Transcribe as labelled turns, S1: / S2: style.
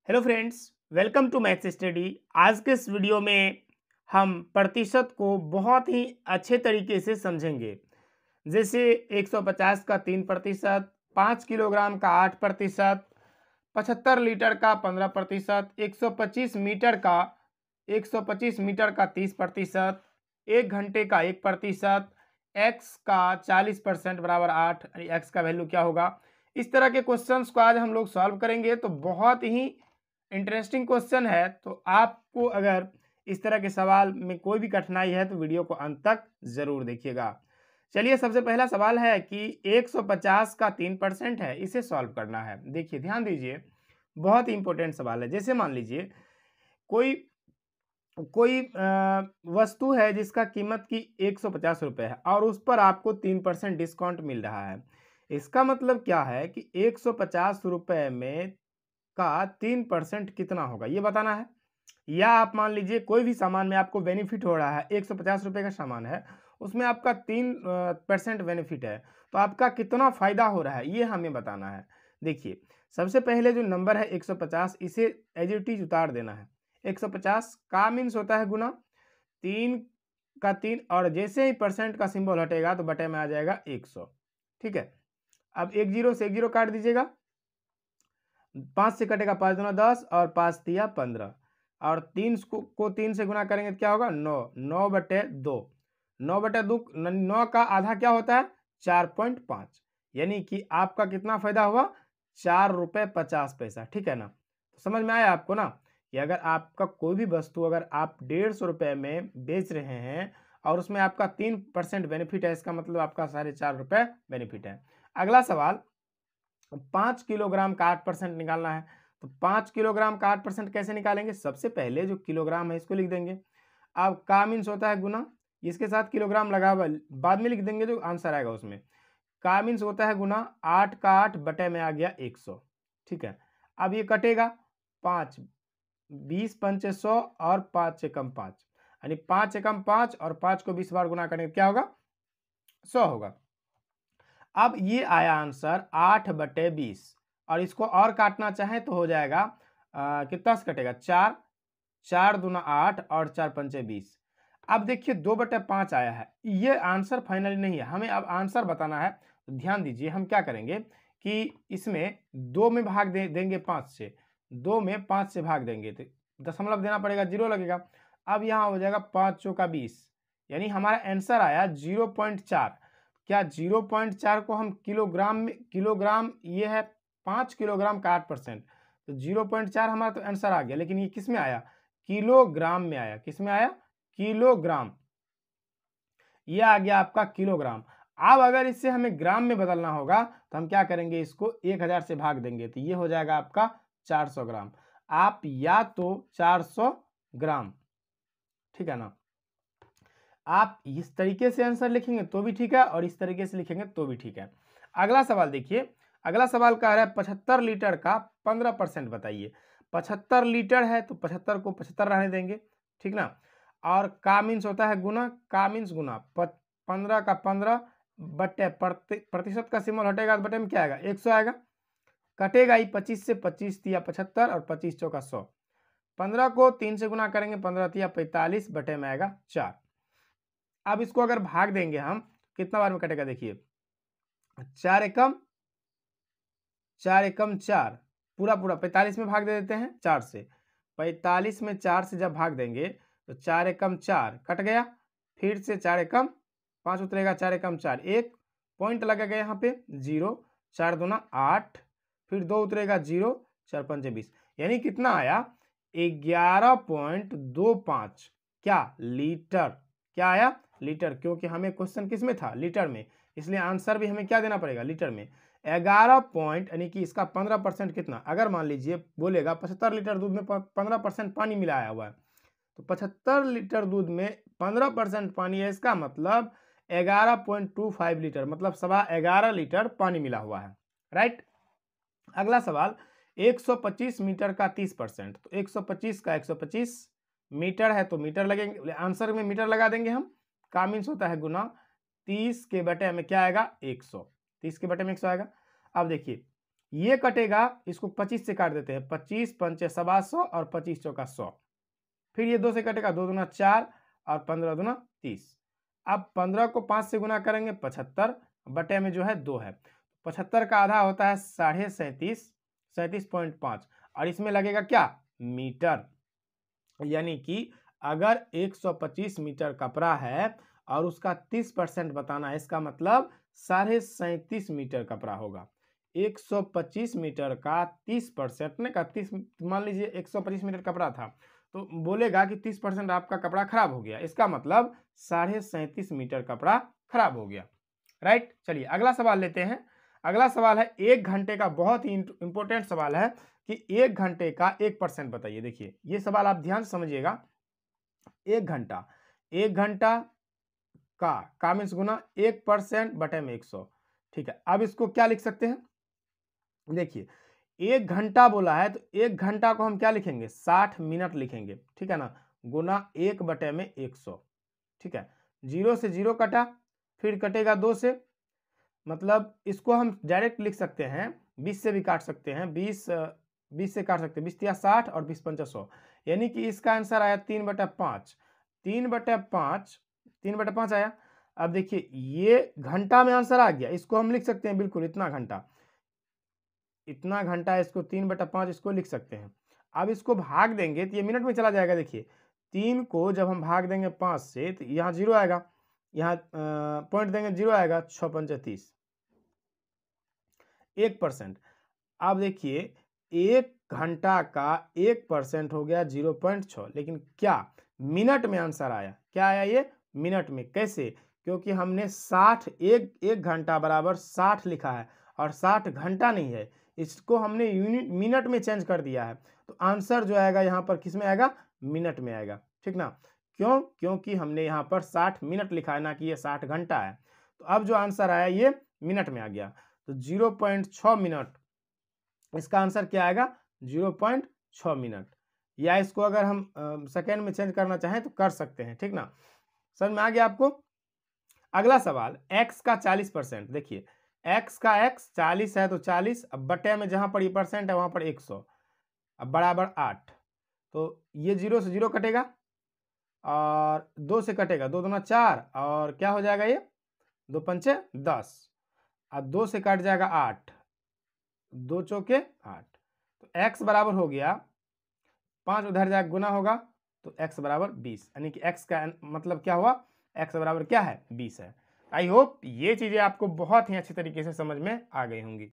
S1: Hello friends, welcome to maths study. आज के इस वीडियो में हम प्रतिशत को बहुत ही अच्छे तरीके से समझेंगे। जैसे 150 का 3%, 5 किलोग्राम का 8%, 75 लीटर का 15%, 125 मीटर का 30%, 1 घंटे का 1%, एक्स का 40% बराबर 8, एक्स का वैल्यू क्या होगा। इस तरह के क्वेश्चंस को आज हम लोग सॉल्व करेंगे। तो बहुत ही इंटरेस्टिंग क्वेश्चन है। तो आपको अगर इस तरह के सवाल में कोई भी कठिनाई है तो वीडियो को अंत तक जरूर देखिएगा। चलिए, सबसे पहला सवाल है कि 150 का 3% है, इसे सॉल्व करना है। देखिए, ध्यान दीजिए, बहुत ही इंपॉर्टेंट सवाल है। जैसे मान लीजिए कोई कोई वस्तु है जिसका कीमत की 150 रुपये है और उस पर आपको 3% डिस्काउंट मिल रहा है। इसका मतलब क्या है कि 150 रुपये में का 3% कितना होगा, ये बताना है। या आप मान लीजिए कोई भी सामान में आपको बेनिफिट हो रहा है, 150 रुपये का सामान है, उसमें आपका 3% बेनिफिट है, तो आपका कितना फायदा हो रहा है ये हमें बताना है। देखिए, सबसे पहले जो नंबर है 150, इसे एज इट इज उतार देना है। 150 का मीन्स होता है गुना, 3 का 3, और जैसे ही परसेंट का सिंबल हटेगा तो बटे में आ जाएगा 100। ठीक है, अब एक जीरो से एक जीरो काट दीजिएगा, 5 से कटेगा 5 दूना 10 और 5 तिया 15, और 3 को 3 से गुना करेंगे तो क्या होगा 9, 9/2, 9/2, 9 का आधा क्या होता है 4.5, यानी कि आपका कितना फायदा हुआ 4 रुपये 50 पैसा। ठीक है ना। तो समझ में आया आपको ना कि अगर आपका कोई भी वस्तु अगर आप 150 रुपये में बेच रहे हैं और उसमें आपका 3% बेनिफिट है, इसका मतलब आपका 4.5 रुपये बेनिफिट है। अगला सवाल, 5 किलोग्राम का 8% निकालना है। तो 5 किलोग्राम का 8% कैसे निकालेंगे। सबसे पहले जो किलोग्राम है इसको लिख देंगे। अब का मीन्स होता है गुना, इसके साथ किलोग्राम लगा हुआ बाद में लिख देंगे जो आंसर आएगा उसमें। का मीन्स होता है गुना, 8 का 8 बटे में आ गया 100। ठीक है, अब ये कटेगा 5, 20 पंचे 100 और 5 एकम 5, यानी 5 एकम 5 और 5 को 20 बार गुना करेंगे क्या होगा 100 होगा। अब ये आया आंसर 8/20, और इसको और काटना चाहें तो हो जाएगा कितना से कटेगा 4, 4 दूना 8 और 4 पंचे 20। अब देखिए 2/5 आया है, ये आंसर फाइनली नहीं है, हमें अब आंसर बताना है। तो ध्यान दीजिए, हम क्या करेंगे कि इसमें 2 में भाग देंगे 5 से, 2 में 5 से भाग देंगे तो दशमलव देना पड़ेगा, 0 लगेगा। अब यहाँ हो जाएगा 5 चौका 20, यानी हमारा आंसर आया 0.4। क्या 0.4 को हम किलोग्राम में, किलोग्राम ये है 5 किलोग्राम का 8%, तो 0.4 हमारा तो आंसर आ गया। लेकिन ये किस में आया, किलोग्राम में आया। किस में आया, किलोग्राम। ये आ गया आपका किलोग्राम। अब अगर इससे हमें ग्राम में बदलना होगा तो हम क्या करेंगे, इसको 1000 से भाग देंगे तो ये हो जाएगा आपका 400 ग्राम। आप या तो 400 ग्राम, ठीक है ना, आप इस तरीके से आंसर लिखेंगे तो भी ठीक है और इस तरीके से लिखेंगे तो भी ठीक है। अगला सवाल देखिए, अगला सवाल कह रहा है 75 लीटर का 15% बताइए। 75 लीटर है तो 75 को 75 रहने देंगे, ठीक ना। और का मीन्स होता है गुना, का मीन्स गुना, 15 का 15 बटे प्रतिशत का सिंबल हटेगा तो बटे में क्या आएगा 100 आएगा। कटेगा ही 25 से, 25 तिया 75 और 25 चौका 100। 15 को 3 से गुना करेंगे, 15 तिया 45 बटे में आएगा 4। अब इसको अगर भाग देंगे हम, कितना बार में कटेगा देखिए, 4 एकम 4, पूरा पूरा 45 में भाग दे देते हैं 4 से। 45 में 4 से जब भाग देंगे तो 4 एकम 4 कट गया, फिर से 4 एकम 5 उतरेगा, 4 एकम 4, एक पॉइंट लगेगा यहाँ पे 0, 4 दूना 8, फिर 2 उतरेगा 0, 4 पंचे 20, यानी कितना आया 11.25 क्या लीटर। क्या आया लीटर, क्योंकि हमें क्वेश्चन किस में था लीटर में, इसलिए आंसर भी हमें क्या देना पड़ेगा लीटर में। 11 पॉइंट, यानी कि इसका 15% कितना, अगर मान लीजिए बोलेगा 75 लीटर दूध में 15% पानी मिलाया हुआ है, तो 75 लीटर दूध में 15% पानी है, इसका मतलब 11.25 लीटर, मतलब 11.25 लीटर पानी मिला हुआ है। राइट। अगला सवाल, 125 मीटर का 30%, तो 125 का 125 मीटर है तो मीटर लगेंगे, आंसर में मीटर लगा देंगे हम। का मीन्स होता है गुना, 30 के बटे में क्या आएगा 100, 30 के बटे में 100 आएगा। अब देखिए ये कटेगा, इसको 25 से काट देते हैं, 25 पंचे 125 और 25 चौका 100। फिर ये 2 से कटेगा, 2 दूना 4 और 15 दूना 30। अब 15 को 5 से गुना करेंगे 75 बटे में जो है 2 है, 75 का आधा होता है 37.5, 37.5 और इसमें लगेगा क्या, मीटर। यानी कि अगर 125 मीटर कपड़ा है और उसका 30% बताना है, इसका मतलब 37.5 मीटर कपड़ा होगा। 125 मीटर का 30% ने का 30, मान लीजिए 125 मीटर कपड़ा था तो बोलेगा कि 30% आपका कपड़ा खराब हो गया, इसका मतलब 37.5 मीटर कपड़ा खराब हो गया। राइट, चलिए अगला सवाल लेते हैं। अगला सवाल है 1 घंटे का, बहुत ही इंपॉर्टेंट सवाल है कि 1 घंटे का 1% बताइए। देखिए ये सवाल आप ध्यान से समझिएगा। 1 घंटा, 1 घंटा का मीन्स गुना 1% बटे में 100। ठीक है, अब इसको क्या लिख सकते हैं, देखिए 1 घंटा बोला है तो 1 घंटा को हम क्या लिखेंगे, 60 मिनट लिखेंगे। ठीक है ना, गुना 1 बटे में 100। ठीक है, 0 से 0 कटा, फिर कटेगा 2 से, मतलब इसको हम डायरेक्ट लिख सकते हैं, 20 से भी काट सकते हैं, 20 से काट सकते हैं, 20 या 60 और 20 पंचा 100, यानी कि इसका आंसर आया 3/5। 3/5, 3/5 आया। अब देखिए ये घंटा में आंसर आ गया, इसको हम लिख सकते हैं बिल्कुल इतना घंटा, इतना घंटा, इसको 3/5 इसको लिख सकते हैं। अब इसको भाग देंगे तो ये मिनट में चला जाएगा। देखिए 3 को जब हम भाग देंगे 5 से तो यहाँ 0 आएगा, यहाँ पॉइंट देंगे 0 आएगा, 6 पंचे 30, 1%। अब देखिए 1 घंटा का 1% हो गया 0.6, लेकिन क्या मिनट में आंसर आया, क्या आया ये मिनट में, कैसे, क्योंकि हमने 60, एक घंटा बराबर 60 लिखा है और 60 घंटा नहीं है, इसको हमने यूनिट मिनट में चेंज कर दिया है, तो आंसर जो आएगा यहाँ पर किस में आएगा, मिनट में आएगा। ठीक ना, क्यों, क्योंकि हमने यहाँ पर 60 मिनट लिखा है ना कि ये 60 घंटा है, तो अब जो आंसर आया ये मिनट में आ गया, तो 0.6 मिनट इसका आंसर क्या आएगा, 0.6 मिनट। या इसको अगर हम सेकेंड में चेंज करना चाहें तो कर सकते हैं। ठीक ना, समझ में आ गया आपको। अगला सवाल, x का 40%। देखिए x का x 40 है तो 40, अब बटे में जहां पर ये परसेंट है वहां पर 100, अब बराबर 8, तो ये 0 से 0 कटेगा और 2 से कटेगा, 2 दूना 4 और क्या हो जाएगा ये 2 पंचे 10, अब 2 से कट जाएगा 8, 2 चौके 8, तो x बराबर हो गया 5, उधर जाकर गुना होगा तो x बराबर 20, यानी कि x का मतलब क्या हुआ, x बराबर क्या है 20 है। आई होप ये चीजें आपको बहुत ही अच्छी तरीके से समझ में आ गई होंगी।